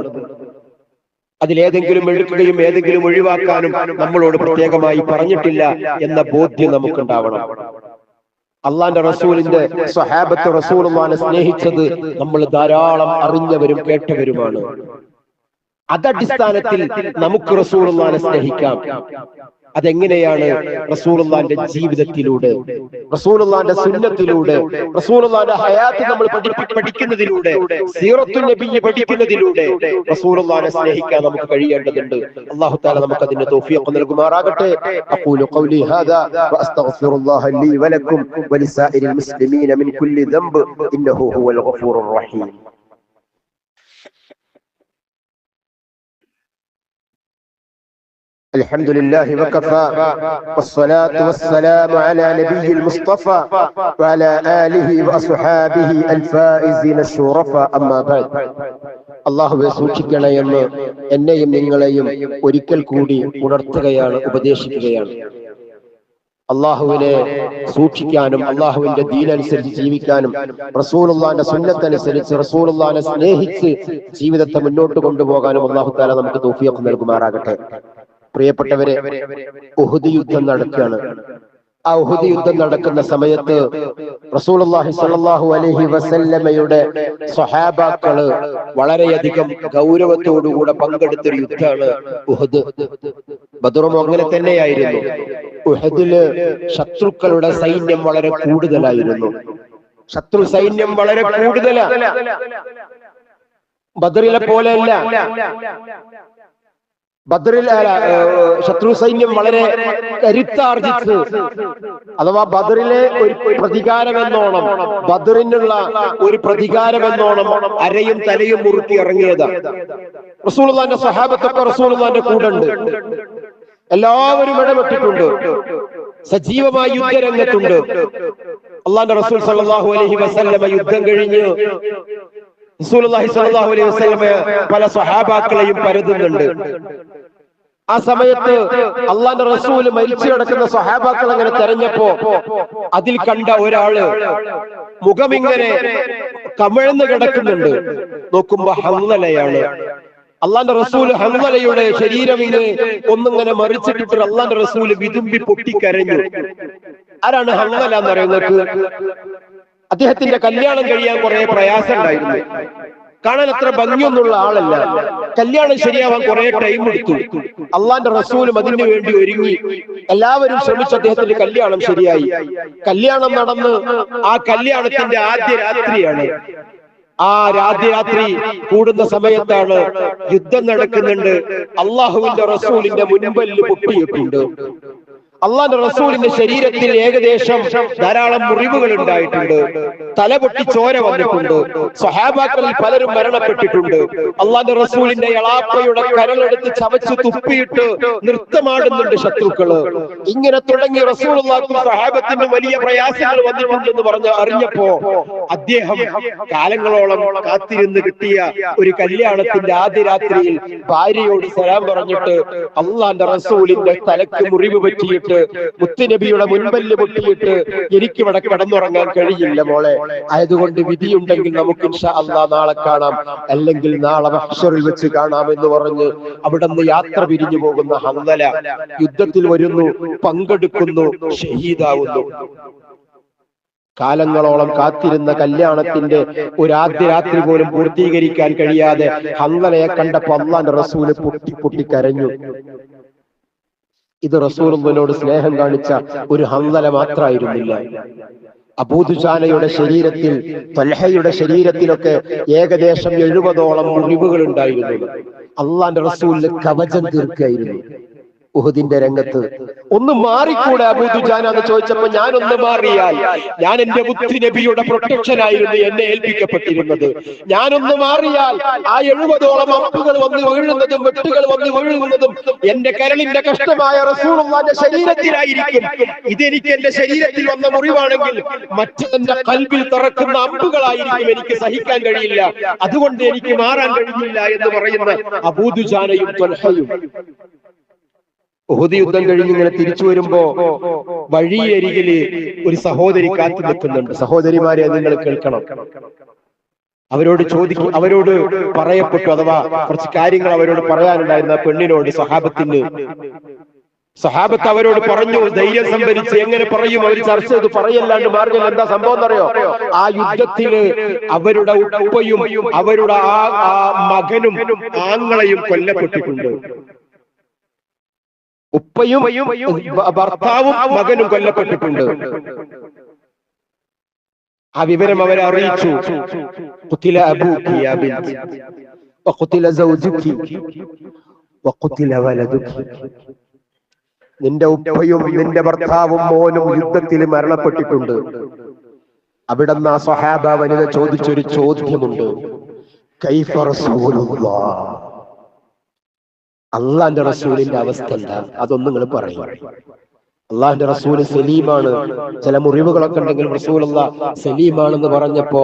അതിലേതെങ്കിലും എടുക്കുകയും ഏതെങ്കിലും ഒഴിവാക്കാനും നമ്മളോട് പ്രത്യേകമായി പറഞ്ഞിട്ടില്ല എന്ന ബോധ്യം നമുക്കുണ്ടാവണം. അള്ളാന്റെ റസൂലിന്റെ സ്വഹാബത്ത് റസൂലുള്ളാഹിനെ സ്നേഹിച്ചത് നമ്മൾ ധാരാളം അറിഞ്ഞവരും കേട്ടവരുമാണ്. അതടിസ്ഥാനത്തിൽ നമുക്ക് റസൂലുള്ളാഹിനെ സ്നേഹിക്കാം. അതെങ്ങനെയാണ്? റസൂലുള്ളാഹിന്റെ ജീവിതത്തിലൂടെ, റസൂലുള്ളാഹിന്റെ സുന്നത്തിലൂടെ, റസൂലുള്ളാഹിന്റെ ഹയാത്ത് നമ്മൾ പഠിക്കുന്നതിലൂടെ, സീറത്തുൻ നബി പഠിക്കുന്നതിലൂടെ റസൂലുള്ളാഹിനെ സ്നേഹിക്കാൻ നമുക്ക് കഴിയേണ്ടതുണ്ട്. അല്ലാഹു തആല നമുക്ക് അതിന്റെ തൗഫീഖ് നൽകുമാറാകട്ടെ. അഖൂലു ഖൗലി ഹാദാ വഅസ്തഗ്ഫിറുല്ലാഹ ലീ വലക്കും വലിസാഇരിൽ മുസ്ലിമീന മിൻ കുല്ലി ദംബ് ഇന്നഹു ഹുവൽ ഗഫൂറുർ റഹീം. الحمد لله وكفى والصلاة والسلام على نبي المصطفى وعلى آله وأصحابه الفائزين الشرفاء أما بعد. അള്ളാഹുവെ സൂക്ഷിക്കണമെന്ന് എന്നെയും നിങ്ങളെയും ഒരിക്കൽ കൂടി ഉണർത്തുകയാണ്, ഉപദേശിക്കുകയാണ്. അള്ളാഹുവിനെ സൂക്ഷിക്കാനും അള്ളാഹുവിന്റെ ദീനനുസരിച്ച് ജീവിക്കാനും റസൂലുള്ളാഹിന്റെ സുന്നത്തനുസരിച്ച് റസൂലുള്ളാഹിനെ സ്നേഹിച്ച് ജീവിതത്തെ മുന്നോട്ട് കൊണ്ടുപോകാനും അള്ളാഹു തആല നമുക്ക് തൗഫീഖ് നൽകുമാറാകട്ടെ. പ്രിയപ്പെട്ടവരെ, ഉഹുദ് യുദ്ധം നടക്കുകയാണ്. ആ ഉഹുദ് യുദ്ധം നടക്കുന്ന സമയത്ത് റസൂലുള്ളാഹി സ്വല്ലല്ലാഹു അലൈഹി വസല്ലമയുടെ സ്വഹാബാക്കള് വളരെയധികം ഗൗരവത്തോടുകൂടെ പങ്കെടുത്തൊരു യുദ്ധമാണ് ഉഹുദ്. ബദറും അങ്ങനെ തന്നെയായിരുന്നു. ഉഹദില് ശത്രുക്കളുടെ സൈന്യം വളരെ കൂടുതലായിരുന്നു. ശത്രു സൈന്യം വളരെ കൂടുതലാണ്. ബദറിലെ പോലെയല്ല. ബദറിൽ ശത്രു സൈന്യം വളരെ കരുത്താർജിച്ച്, അഥവാ ബദറിലെ ഒരു പ്രതികാരമെന്നോണം, ബദറിനുള്ള ഒരു പ്രതികാരമെന്നോണം അരയും തലയും മുറുക്കി ഇറങ്ങിയതാണ്. റസൂലുള്ളാഹിന്റെ സ്വഹാബത്തൊക്കെ റസൂലുള്ളാഹിന്റെ കൂടെയുണ്ട്. എല്ലാവരും ഇടപെട്ടിട്ടുണ്ട്. സജീവമായ യുദ്ധരംഗത്തുണ്ട്. അല്ലാഹുവിന്റെ റസൂൽ സല്ലല്ലാഹു അലൈഹി വസല്ലമ യുദ്ധം കഴിഞ്ഞ് റസൂലുള്ളാഹി സ്വല്ലല്ലാഹു അലൈഹി വസല്ലമ പല സ്വഹാബാക്കളെയും പരതുന്നുണ്ട്. ആ സമയത്ത് അള്ളാന്റെ റസൂല് മരിച്ചു കിടക്കുന്ന സ്വഹാബാക്കൾ അങ്ങനെ തെരഞ്ഞപ്പോ അതിൽ കണ്ട ഒരാള് മുഖമിങ്ങനെ കമിഴ്ന്ന് കിടക്കുന്നുണ്ട്. നോക്കുമ്പോ ഹംസലയാണ്. അള്ളാന്റെ റസൂല് ഹംസലയുടെ ശരീരം ഇങ്ങനെ ഒന്നിങ്ങനെ മറിച്ചിട്ടിട്ട് അള്ളാന്റെ റസൂല് വിതുമ്പി പൊട്ടിക്കരഞ്ഞു. ആരാണ് ഹംസല എന്ന് പറയുന്നത്? അദ്ദേഹത്തിന്റെ കല്യാണം കഴിയാൻ കുറെ പ്രയാസം ഉണ്ടായിരുന്നു. കാണാൻ അത്ര ഭംഗിയൊന്നുള്ള ആളല്ല. കല്യാണം ശരിയാവാൻ കുറെ ടൈം എടുത്തു. അള്ളാന്റെ റസൂലും അതിനു വേണ്ടി ഒരുങ്ങി. എല്ലാവരും ശ്രമിച്ചു. അദ്ദേഹത്തിന്റെ കല്യാണം ശരിയായി. കല്യാണം നടന്ന് ആ കല്യാണത്തിന്റെ ആദ്യ രാത്രിയാണ്. ആ രാത്രി കൂടുന്ന സമയത്താണ് യുദ്ധം നടക്കുന്നുണ്ട്. അള്ളാഹുവിന്റെ റസൂലിന്റെ മുൻപല്ല് പൊട്ടിയിട്ടുണ്ട്. അള്ളാന്റെ റസൂലിന്റെ ശരീരത്തിൽ ഏകദേശം ധാരാളം മുറിവുകൾ ഉണ്ടായിട്ടുണ്ട്. തല പൊട്ടി ചോര വന്നിട്ടുണ്ട്. സ്വഹാബാക്കളിൽ പലരും മരണപ്പെട്ടിട്ടുണ്ട്. അള്ളാന്റെ റസൂലിന്റെ എളാപ്പയുടെ കരളെടുത്ത് ചവച്ച് തുപ്പിയിട്ട് നൃത്തമാടുന്നുണ്ട് ശത്രുക്കള്. ഇങ്ങനെ തുടങ്ങി റസൂലുള്ളാഹിക്കും സ്വഹാബത്തിനും വലിയ പ്രയാസങ്ങൾ വന്നിട്ടുണ്ടെന്ന് പറഞ്ഞ് അറിഞ്ഞപ്പോ അദ്ദേഹം കാലങ്ങളോളം കാത്തിരുന്ന് കിട്ടിയ ഒരു കല്യാണത്തിന്റെ ആദ്യ രാത്രിയിൽ ഭാര്യയോട് സലാം പറഞ്ഞിട്ട് അള്ളാന്റെ റസൂലിന്റെ തലക്ക് മുറിവ് പറ്റിയിട്ട് മുത്തുനബിയുടെ മുൻപല്ല് പൊട്ടിയിട്ട് എനിക്കിവിടെ കിടന്നുറങ്ങാൻ കഴിയില്ല മോളെ, ആയതുകൊണ്ട് വിധിയുണ്ടെങ്കിൽ നമുക്ക് ഇൻഷാ അല്ലാഹ് നാളെ കാണാം, അല്ലെങ്കിൽ നാളെ മഹ്ശറിൽ വെച്ച് കാണാം എന്ന് പറഞ്ഞ് അവിടുന്ന് യാത്ര പിരിഞ്ഞു പോകുന്ന ഹംസല യുദ്ധത്തിൽ വരുന്നു, പങ്കെടുക്കുന്നു, ഷഹീദാവുന്നു. കാലങ്ങളോളം കാത്തിരുന്ന കല്യാണത്തിന്റെ ഒരു ആദ്യ രാത്രി പോലും പൂർത്തീകരിക്കാൻ കഴിയാതെ ഹംസലയെ കണ്ടപ്പോ അല്ലാഹുവിന്റെ റസൂല് പൊട്ടിക്കരഞ്ഞു. ഇത് റസൂലുള്ളാഹിയോട് സ്നേഹം കാണിച്ച ഒരു ഹംസല മാത്രമായിരുന്നില്ല. അബൂദുജാനയുടെ ശരീരത്തിൽ, തൽഹയുടെ ശരീരത്തിലൊക്കെ ഏകദേശം 70ഓളം മുറിവുകൾ ഉണ്ടായിരുന്നു. അള്ളാന്റെ റസൂലിന് കവചം തീർക്കുകയായിരുന്നു. ഉഹുദിന്റെ രംഗത്ത് ഒന്ന് മാറിക്കൂടെ അബൂദുജാന എന്ന് ചോദിച്ചപ്പോ ഞാനൊന്ന് മാറിയാൽ, ഞാൻ എന്റെ മുത്തുനബിയുടെ പ്രൊട്ടക്ഷനായിരുന്നു എന്നെ ഏൽപ്പിക്കപ്പെട്ടിരുന്നത്. ഞാനൊന്ന് മാറിയാൽ ആ 70ഓളം അമ്പുകൾ വന്ന് വീഴുന്നതും വെട്ടുകൾ വന്ന് വീഴുന്നതും എന്റെ കരളിന്റെ കഷ്ടമായ റസൂലുള്ളാഹിന്റെ ശരീരത്തിലായിരിക്കും. ഇതെനിക്ക് എന്റെ ശരീരത്തിൽ വന്ന മുറിവാണെങ്കിൽ മറ്റെന്റെ കൽബിൽ തറക്കുന്ന അമ്പുകളായിരിക്കും. എനിക്ക് സഹിക്കാൻ കഴിയില്ല, അതുകൊണ്ട് എനിക്ക് മാറാൻ കഴിയില്ല എന്ന് പറയുന്ന അബൂദുജാനയും ത്വൽഹയും. ഉഹുദ് യുദ്ധം കഴിഞ്ഞ് ഇങ്ങനെ തിരിച്ചു വരുമ്പോ വഴിയരികില് ഒരു സഹോദരി കാത്തു നിൽക്കുന്നുണ്ട്. സഹോദരിമാരെ നിങ്ങൾ കേൾക്കണം. അവരോട് പറയപ്പെട്ടു, അഥവാ കുറച്ച് കാര്യങ്ങൾ അവരോട് പറയാനുണ്ടായിരുന്ന പെണ്ണിനോട് സഹാബത്ത് അവരോട് പറഞ്ഞു, ധൈര്യം സംഭരിച്ച് എങ്ങനെ പറയും? അവർ ചർച്ച ചെയ്ത് പറയല്ലാണ്ട് മാർഗം എന്താ സംഭവം എന്നറിയോ? ആ യുദ്ധത്തില് അവരുടെ ഉപ്പയും അവരുടെ ആ മകനും ആങ്ങളെയും കൊല്ലപ്പെട്ടിട്ടുണ്ട്. ഉപ്പയും ഭർത്താവും മകനും കൊല്ലപ്പെട്ടിട്ടുണ്ട്. ആ വിവരം അവരെ അറിയിച്ചു. ഖുതില അബൂകി യാ ബിൻതി വഖുതില സൗജുകി വഖുതില വലദുകി. നിന്റെ ഉപ്പയും നിന്റെ ഭർത്താവും മോനും യുദ്ധത്തിൽ മരണപ്പെട്ടിട്ടുണ്ട്. അവിടുന്ന് ആ സ്വഹാബ വനിത ചോദിച്ചൊരു ചോദ്യമുണ്ട്, കൈഫ റസൂലുള്ളാഹ്, അള്ളാന്റെ റസൂലിന്റെ അവസ്ഥ എന്താ? അതൊന്നും നിങ്ങൾ പറയും. അള്ളാഹിന്റെ റസൂല് സലീമാണ്, ചില മുറിവുകളൊക്കെ ഉണ്ടെങ്കിൽ റസൂലുള്ള സലീമാണെന്ന് പറഞ്ഞപ്പോ,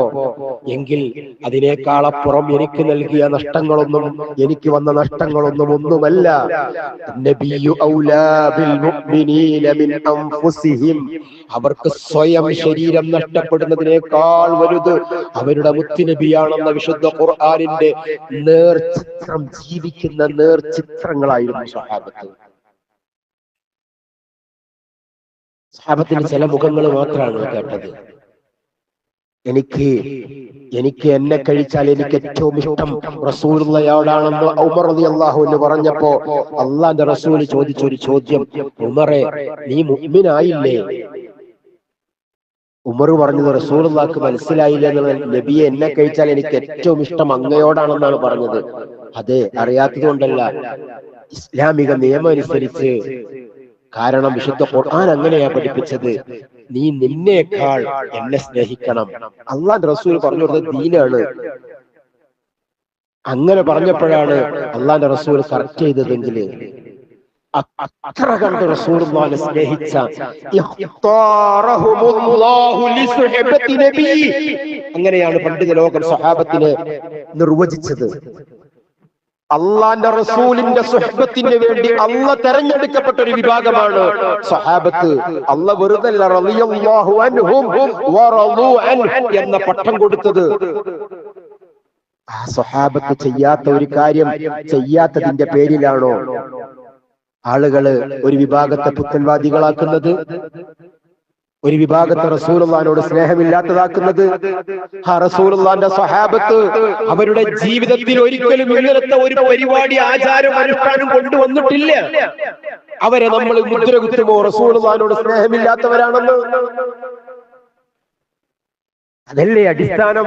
എങ്കിൽ അതിനേക്കാളപ്പുറം എനിക്ക് നൽകിയ നഷ്ടങ്ങളൊന്നും, എനിക്ക് വന്ന നഷ്ടങ്ങളൊന്നും ഒന്നുമല്ല. നബിയു ഔലാ ബിൽ മുഅ്മിനീന മിൻ അൻഫുസിഹിം, അവർക്ക് സ്വയം ശരീരം നഷ്ടപ്പെടുന്നതിനേക്കാൾ വലുത് അവരുടെ മുത്തുനബിയാണെന്ന വിശുദ്ധ ഖുർആനിന്റെ നേർചിത്രം, ജീവിക്കുന്ന നേർചിത്രങ്ങളായിരുന്നു സ്വഹാബത്ത്. സ്വഹാബത്തിന്റെ ചില മുഖങ്ങൾ മാത്രമാണ് കേട്ടത്. എനിക്ക് എന്നെ കഴിച്ചാൽ എനിക്ക് ഏറ്റവും ഇഷ്ടം റസൂലുള്ളയോടാണെന്ന് ഉമർ റളിയല്ലാഹു അൻഹു പറഞ്ഞപ്പോ അള്ളാന്റെ റസൂൽ ചോദിച്ചൊരു ചോദ്യം, ഉമറെ നീ മുഅ്മിനായില്ലേ? ഉമർ പറഞ്ഞത് റസൂലുള്ളാഹിക്ക് മനസ്സിലായില്ല എന്നുള്ള, നബിയെ എന്നെ കഴിച്ചാൽ എനിക്ക് ഏറ്റവും ഇഷ്ടം അങ്ങയോടാണെന്നാണ് പറഞ്ഞത്. അതെ, അറിയാത്തത് കൊണ്ടല്ല, ഇസ്ലാമിക നിയമം അനുസരിച്ച്. കാരണം വിശുദ്ധ ഖുർആൻ അങ്ങനെയാ പഠിപ്പിച്ചത്, നീ നിന്നേക്കാൾ എന്നെ സ്നേഹിക്കണം. അള്ളാന്റെ റസൂൽ പറഞ്ഞു കൊടുത്തത് ദീനാണ്. അങ്ങനെ പറഞ്ഞപ്പോഴാണ് അള്ളാന്റെ റസൂൽ കറക്റ്റ് ചെയ്തതെങ്കിൽ അത്ര കണ്ട് റസൂലുള്ളാഹിനെ സ്നേഹിച്ച, അങ്ങനെയാണ് പണ്ഡിത ലോകം സ്വഹാബത്തിനെ നിർവചിച്ചത്. അള്ളാന്റെ റസൂലിന്റെ സുഹബത്തിന് വേണ്ടി അള്ള തെരഞ്ഞെടുക്കപ്പെട്ട ഒരു വിഭാഗമാണ് സ്വഹാബത്ത്. അള്ള വെറുതെ റളിയല്ലാഹു അൻഹും വറളൂ അൻഹു എന്ന പട്ടം കൊടുത്തത്. ആ സ്വഹാബത്ത് ചെയ്യാത്ത ഒരു കാര്യം ചെയ്യാത്തതിന്റെ പേരിലാണോ ആളുകള് ഒരു വിഭാഗത്തെ പുത്തൻവാദികളാക്കുന്നത്, ഒരു വിഭാഗത്തെ റസൂലുള്ളാഹിനോട് സ്നേഹമില്ലാത്തതാക്കുന്നത്? ആ റസൂലുള്ളാഹിന്റെ സ്വഹാബത്ത് അവരുടെ ജീവിതത്തിൽ ഒരിക്കലും ഇങ്ങനത്തെ ഒരു പരിപാടി, ആചാരം, അനുഷ്ഠാനം കൊണ്ടുവന്നിട്ടില്ല. അവരെ നമ്മൾ മുദ്ര കുത്തുമോ റസൂലുള്ളാഹിനോട് സ്നേഹമില്ലാത്തവരാണെന്ന്? അതല്ലേ അടിസ്ഥാനം?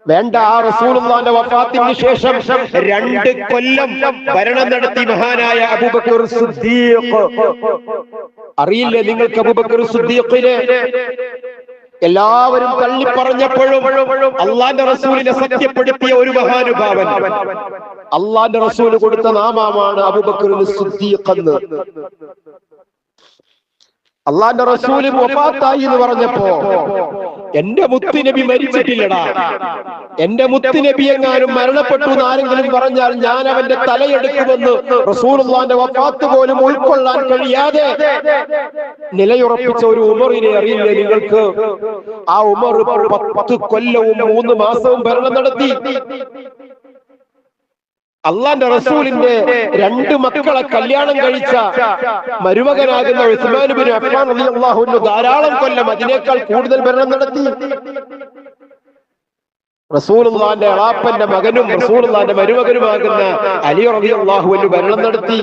വേണ്ട. ആ റസൂലുള്ളാഹിന്റെ വഫാത്തിന് ശേഷം 2 കൊല്ലം ഭരണം നടത്തി മഹാനായ അബൂബക്കർ സിദ്ദീഖ്. അറിയില്ലേ നിങ്ങൾക്ക് അബൂബക്കർ സിദ്ദീഖിനെ? എല്ലാവരും തള്ളി പറഞ്ഞപ്പോഴും അള്ളാന്റെ റസൂലിനെ സത്യപ്പെടുത്തിയ ഒരു മഹാനുഭാവൻ. അള്ളാന്റെ റസൂൽ കൊടുത്ത നാമമാണ് അബൂബക്കർ സിദ്ദീഖ് എന്ന്. അള്ളാന്റെ റസൂല് വഫാത്തായി എന്ന് പറഞ്ഞപ്പോ, എന്റെ മുത്തുനബി മരിച്ചിട്ടില്ലടാ, എന്റെ മുത്തുനബി എങ്ങാനും മരണപ്പെട്ടു എന്ന് ആരെങ്കിലും പറഞ്ഞാൽ ഞാൻ അവന്റെ തലയെടുക്കുമെന്ന് റസൂലുള്ളാഹിന്റെ വഫാത്ത് പോലും ഉൾക്കൊള്ളാൻ കഴിയാതെ നിലയുറപ്പിച്ച ഒരു ഉമറിനെ അറിയില്ലേ നിങ്ങൾക്ക്? ആ ഉമർ 10 കൊല്ലവും 3 മാസവും ഭരണം നടത്തി. അള്ളാന്റെ റസൂലിന്റെ 2 മക്കളെ കല്യാണം കഴിച്ച മരുമകനാകുന്ന ഉസ്മാൻ ഇബ്നു അഫ്ഫാൻ റളിയല്ലാഹു അൻഹു ധാരാളം കൊല്ലം, അതിനേക്കാൾ കൂടുതൽ ഭരണം നടത്തി. റസൂലുള്ളാഹിന്റെ എളാപ്പന്റെ മകനും റസൂലുള്ളാഹിന്റെ മരുമകനുമാകുന്ന അലി റളിയല്ലാഹു അൻഹു ഭരണം നടത്തി.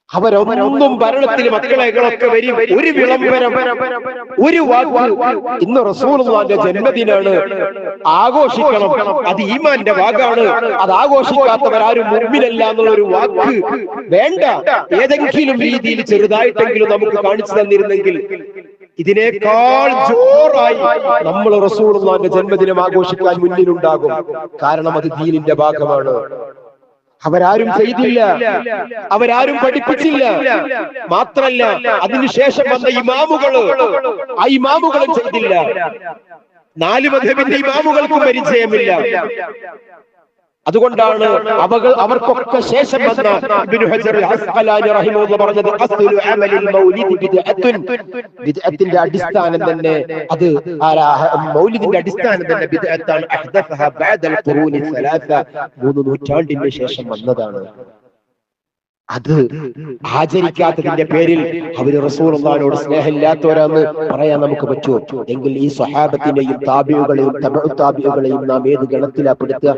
അവരൊന്നും ഭരണത്തിൽ മക്കളെകളൊക്കെ വരും, ഒരു വിളംബരം, ഒരു വാക്ക്. ഇന്ന് റസൂലുള്ളാഹിന്റെ ജന്മദിനാണ്, ആഘോഷിക്കണം, അത് ഈമാന്റെ വാക്കാണ്, അത് ആഘോഷിക്കാത്തവരാരും മുഅ്മിനല്ല എന്നുള്ളൊരു വാക്ക് വേണ്ട. ഏതെങ്കിലും രീതിയിൽ ചെറുതായിട്ടെങ്കിലും നമുക്ക് കാണിച്ചു തന്നിരുന്നെങ്കിൽ ഇതിനേക്കാൾ ജോറായി നമ്മൾ റസൂലുള്ളാഹിന്റെ ജന്മദിനം ആഘോഷിക്കാൻ മുന്നിലുണ്ടാകും. കാരണം അത് ദീനിന്റെ ഭാഗമാണ്. അവരാരും ചെയ്തില്ല, അവരാരും പഠിപ്പിച്ചില്ല. മാത്രല്ല അതിനുശേഷം വന്ന ഇമാമുകള്, ആ ഇമാമുകളും ചെയ്തില്ല. 4 മദ്ഹബിന്റെ ഇമാമുകൾക്കും പരിചയമില്ല. അതുകൊണ്ടാണ് അവർക്കൊക്കെ ശേഷം വന്ന ഇബ്നു ഹജർ അസ്ഖലാനി റഹിമഹുല്ലാഹ് പറഞ്ഞത്, അസ്ലു അമലിൽ മൗലിദ് ബിദ്അത്തുൻ, ബിദ്അത്തിന്റെ അടിസ്ഥാനം തന്നെ, അത് മൗലിദിന്റെ അടിസ്ഥാനം തന്നെ ബിദ്അത്താണ്. അഹ്ദഫഹ ബഅദൽ ഖുറൂനി 3 നൂറ്റാണ്ടിന് ശേഷം വന്നതാണ്. അത് ആചരിക്കാത്തതിന്റെ പേരിൽ അവര് റസൂലുള്ളാഹിനോട് സ്നേഹമില്ലാത്തവരാന്ന് പറയാൻ നമുക്ക് പറ്റുമോ? എങ്കിൽ ഈ സ്വഹാബത്തിനെയും താബിഉകളെയും തബഉ താബിഉകളെയും നാം ഏത് ഗണത്തിലാ പെടുത്തുക?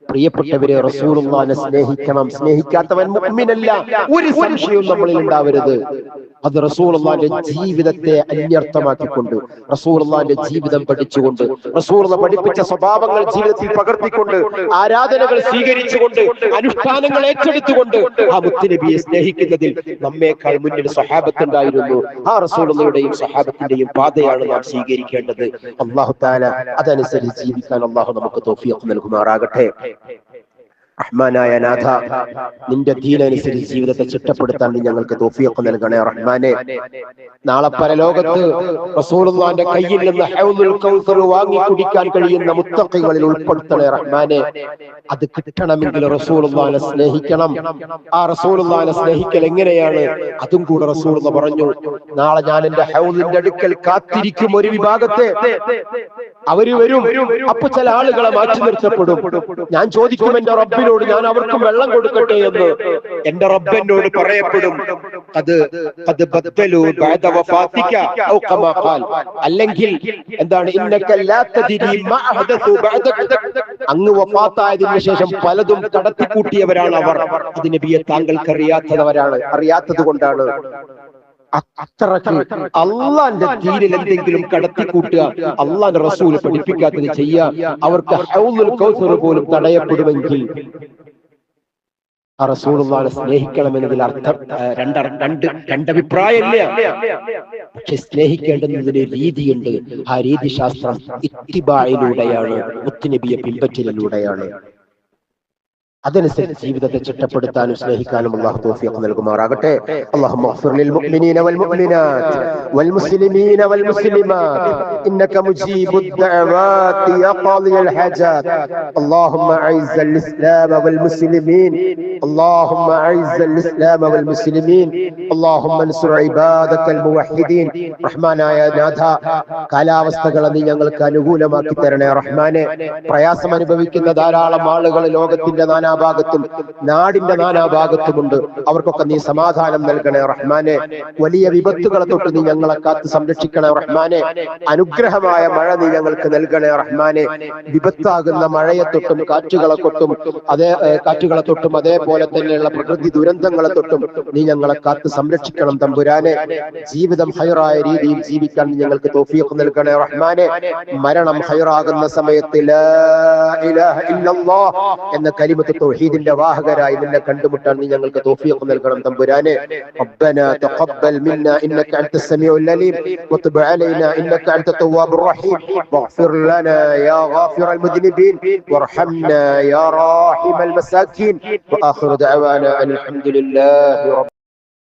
പ്രിയപ്പെട്ടവരെ, റസൂലുള്ളാഹിനെ സ്നേഹിക്കണം. സ്നേഹിക്കാത്തവൻ മുഅ്മിനല്ല, ഒരു സംശയവും നമ്മളിൽ ഉണ്ടാവരുത്. അത് റസൂലുള്ളാഹിന്റെ ജീവിതത്തെ അന്യർത്ഥമാക്കിക്കൊണ്ട്, റസൂലുള്ളാഹിന്റെ ജീവിതം പഠിച്ചുകൊണ്ട്, റസൂലുള്ള പഠിപ്പിച്ച സ്വഭാവങ്ങൾ ജീവിതത്തിൽ പകർത്തിക്കൊണ്ട്, ആരാധനകൾ സ്വീകരിച്ചുകൊണ്ട്, അനുഷ്ഠാനങ്ങൾ ഏറ്റെടുത്തുകൊണ്ട് ആ മുത്തുനബിയെ സ്നേഹിക്കുന്നതിൽ നമ്മേക്കാൾ മുന്നിൽ സ്വഹാബത്തുണ്ടായിരുന്നു. ആ റസൂലുള്ളാഹിയുടെയും സ്വഹാബത്തിന്റെയും പാതയാണ് നാം സ്വീകരിക്കേണ്ടത്. അല്ലാഹു തആല അതനുസരിച്ച് ജീവിക്കാൻ അല്ലാഹു നമുക്ക് തൗഫീഖ് നൽകുമാറാകട്ടെ. റഹ്മാനായ നാഥ, നിന്റെ ദീനനുസരിച്ച് ജീവിതത്തെ ചിട്ടപ്പെടുത്താൻ നീ ഞങ്ങൾക്ക് തൗഫീഖ് നൽകണേ റഹ്മാനെ. നാളെ പരലോകത്ത് റസൂലുള്ളാഹിന്റെ കയ്യിൽ നിന്ന് ഹൗദുൽ കൗസർ വാങ്ങി കുടിക്കാൻ കഴിയുന്ന മുത്തഖികളിൽ ഉൾപ്പെടുത്തണേ റഹ്മാനെ. അത് കിട്ടണമെങ്കിൽ റസൂലുള്ളാഹിനെ സ്നേഹിക്കണം. ആ റസൂലുള്ളാഹിനെ സ്നേഹിക്കൽ എങ്ങനെയാണ്? അതും കൂടെ റസൂലുള്ള പറഞ്ഞു. നാളെ ഞാൻ എന്റെ ഹൗദിന്റെ അടുക്കൽ കാത്തിരിക്കും ഒരു വിഭാഗത്തെ. അവര് വരും, അപ്പൊ ചില ആളുകളെ മാറ്റി നിർത്തപ്പെടും. ഞാൻ ചോദിക്കും എന്റെ റബ്ബിനോട്, ഞാൻ അവർക്കും വെള്ളം കൊടുക്കട്ടെ എന്ന്. എന്റെ റബ്ബിനോട് പറയപ്പെടും, അല്ലെങ്കിൽ എന്താണ്, അങ്ങ് വഫാത്തായതിനു ശേഷം പലതും കടത്തിക്കൂട്ടിയവരാണ് അവർ. അത് നബിയെ താങ്കൾക്ക് അറിയാത്തത് കൊണ്ടാണ്. അത്രക്ക് അള്ളാന്റെ ദീനിൽ എന്തെങ്കിലും കടത്തിക്കൂട്ടുക, അള്ളാന്റെ റസൂൽ പഠിപ്പിക്കാത്തത് ചെയ്യുക, അവർക്ക് ഹൗദുൽ കൗസർ പോലും തടയപ്പെടുമെങ്കിൽ ആ റസൂലുള്ളാഹിനെ സ്നേഹിക്കണമെന്നതിൽ അർത്ഥം രണ്ടഭിപ്രായമില്ല. പക്ഷെ സ്നേഹിക്കേണ്ടുന്നതിന് രീതിയുണ്ട്. ആ രീതിശാസ്ത്രം ഇത്തിബായിലൂടെയാണ്, മുത്തുനബിയെ പിൻപറ്റലിലൂടെയാണ്. അതനുസരിച്ച് ജീവിതത്തെ ചിട്ടപ്പെടുത്താനും സ്നേഹിക്കാനും അല്ലാഹു തൗഫീഖ് നൽകുമാറാകട്ടെ. അല്ലാഹുമ്മ ഗ്ഫിർ ലിൽ മുഅ്മിനീന വൽ മുഅ്മിനാത്ത് വൽ മുസ്ലിമീന വൽ മുസ്ലിമാത്ത് ഇന്നക മുജീബുദ് ദഅവാതി യാ ഖാദിയൽ ഹജാത്ത്. അല്ലാഹുമ്മ അഇസ്സൽ ഇസ്ലാമ വൽ മുസ്ലിമീൻ, അല്ലാഹുമ്മ അഇസ്സൽ ഇസ്ലാമ വൽ മുസ്ലിമീൻ, അല്ലാഹുമ്മ അൻസുർ ഇബാദകൽ മുവഹ്ഹിദീൻ. റഹ്മാനായ നാഥ, കാലാവസ്ഥകളെ നീ ഞങ്ങൾക്ക് അനുകൂലമാക്കി തരണേ റഹ്മാനെ. പ്രയാസം അനുഭവിക്കുന്ന ധാരാളം ആളുകൾ ലോകത്തിന്റെ നാനാഭാഗത്തും നാടിന്റെ നാനാഭാഗത്തുമുണ്ട്. അവർക്കൊക്കെ നീ സമാധാനം നൽകണേ റഹ്മാനെ. വലിയ വിപത്തുകളെ തൊട്ട് നീ ഞങ്ങളെ കാത്ത് സംരക്ഷിക്കണേ റഹ്മാനെ. അനുഗ്രഹമായ മഴ നീ ഞങ്ങൾക്ക് നൽകണേ റഹ്മാനെ. വിപത്താകുന്ന മഴയെ തൊട്ടും കാറ്റുകളെ തൊട്ടും അതേപോലെ തന്നെയുള്ള പ്രകൃതി ദുരന്തങ്ങളെ തൊട്ടും നീ ഞങ്ങളെ കാത്ത് സംരക്ഷിക്കണം തമ്പുരാനെ. ജീവിതം ഹൈറായ രീതിയിൽ ജീവിക്കാൻ നീ ഞങ്ങൾക്ക് തൗഫീഖ് നൽകണേ റഹ്മാനെ. മരണം ഹൈറാകുന്ന സമയത്ത് ലാ ഇലാഹ ഇല്ലല്ലാഹ് എന്ന കലിമത്ത് തൗഹീദിന്റെ വാഹകരായി നിന്നെ കണ്ടുമുട്ടാൻ നീ ഞങ്ങൾക്ക് തൗഫീഖ് നൽകണം തമ്പുരാനെ. റബ്ബനാ തഖബ്ബൽ മിന്നാ ഇന്നക അൻതസ് സമീഉൽ അലീം വതുബ് അലൈനാ ഇന്നക അൻതത് തവ്വാബുർ റഹീം വഗ്ഫിർ ലനാ യാ ഗാഫിറൽ മുദ്നിബീൻ വർഹംനാ യാ റാഹിമൽ മസാകീൻ. വആഖിറു ദഅവാനാ അൽഹംദുലില്ലാഹി